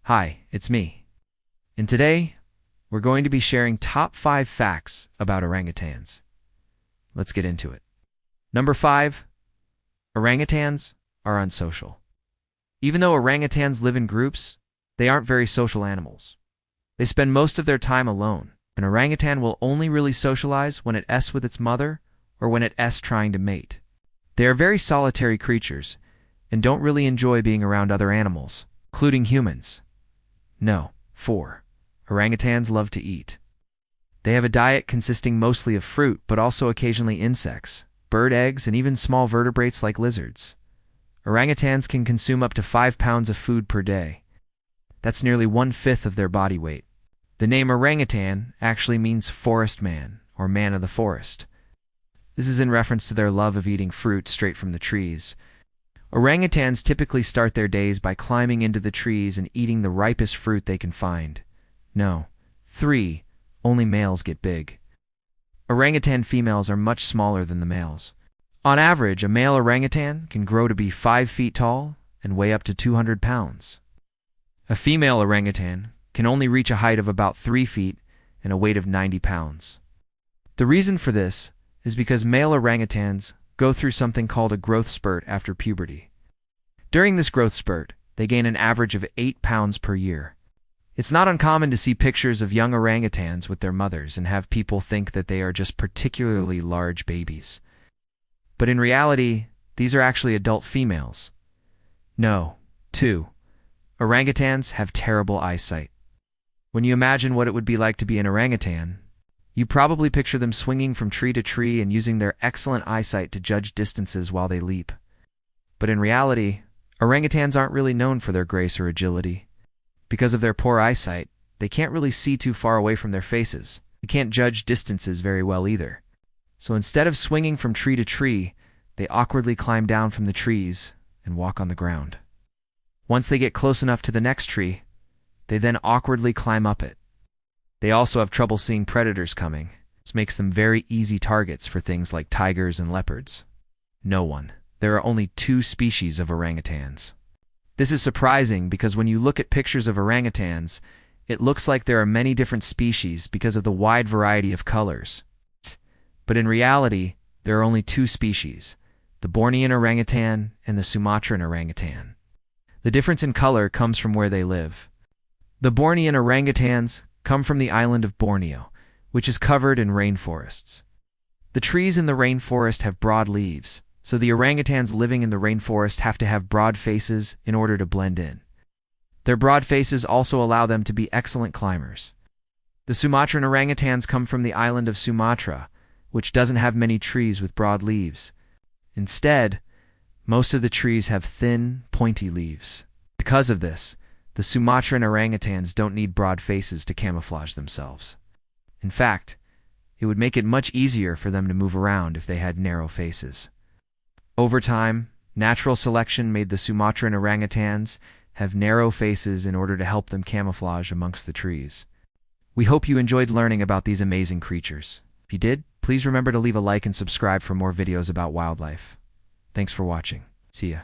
Hi, it's me. And today, we're going to be sharing top 5 facts about orangutans. Let's get into it. Number 5. Orangutans are unsocial. Even though orangutans live in groups, they aren't very social animals. They spend most of their time alone. An orangutan will only really socialize when it's with its mother or when it's trying to mate. They are very solitary creatures and don't really enjoy being around other animals, including humans. No. 4. Orangutans love to eat. They have a diet consisting mostly of fruit, but also occasionally insects, bird eggs, and even small vertebrates like lizards. Orangutans can consume up to 5 pounds of food per day. That's nearly 1/5 of their body weight. The name orangutan actually means forest man, or man of the forest. This is in reference to their love of eating fruit straight from the trees. Orangutans typically start their days by climbing into the trees and eating the ripest fruit they can find. No. 3. Only males get big. Orangutan females are much smaller than the males. On average, a male orangutan can grow to be 5 feet tall and weigh up to 200 pounds. A female orangutan can only reach a height of about 3 feet and a weight of 90 pounds. The reason for this is because male orangutans go through something called a growth spurt after puberty. During this growth spurt, they gain an average of 8 pounds per year. It's not uncommon to see pictures of young orangutans with their mothers and have people think that they are just particularly large babies. But in reality, these are actually adult females. No. 2. Orangutans have terrible eyesight. When you imagine what it would be like to be an orangutan, you probably picture them swinging from tree to tree and using their excellent eyesight to judge distances while they leap. But in reality, orangutans aren't really known for their grace or agility. Because of their poor eyesight, they can't really see too far away from their faces. They can't judge distances very well either. So instead of swinging from tree to tree, they awkwardly climb down from the trees and walk on the ground. Once they get close enough to the next tree, they then awkwardly climb up it. They also have trouble seeing predators coming. This makes them very easy targets for things like tigers and leopards. No one. There are only 2 species of orangutans. This is surprising because when you look at pictures of orangutans, it looks like there are many different species because of the wide variety of colors. But in reality, there are only 2 species, the Bornean orangutan and the Sumatran orangutan. The difference in color comes from where they live. The Bornean orangutans come from the island of Borneo, which is covered in rainforests. The trees in the rainforest have broad leaves, so the orangutans living in the rainforest have to have broad faces in order to blend in. Their broad faces also allow them to be excellent climbers. The Sumatran orangutans come from the island of Sumatra, which doesn't have many trees with broad leaves. Instead, most of the trees have thin, pointy leaves. Because of this, the Sumatran orangutans don't need broad faces to camouflage themselves. In fact, it would make it much easier for them to move around if they had narrow faces. Over time, natural selection made the Sumatran orangutans have narrow faces in order to help them camouflage amongst the trees. We hope you enjoyed learning about these amazing creatures. If you did, please remember to leave a like and subscribe for more videos about wildlife. Thanks for watching. See ya.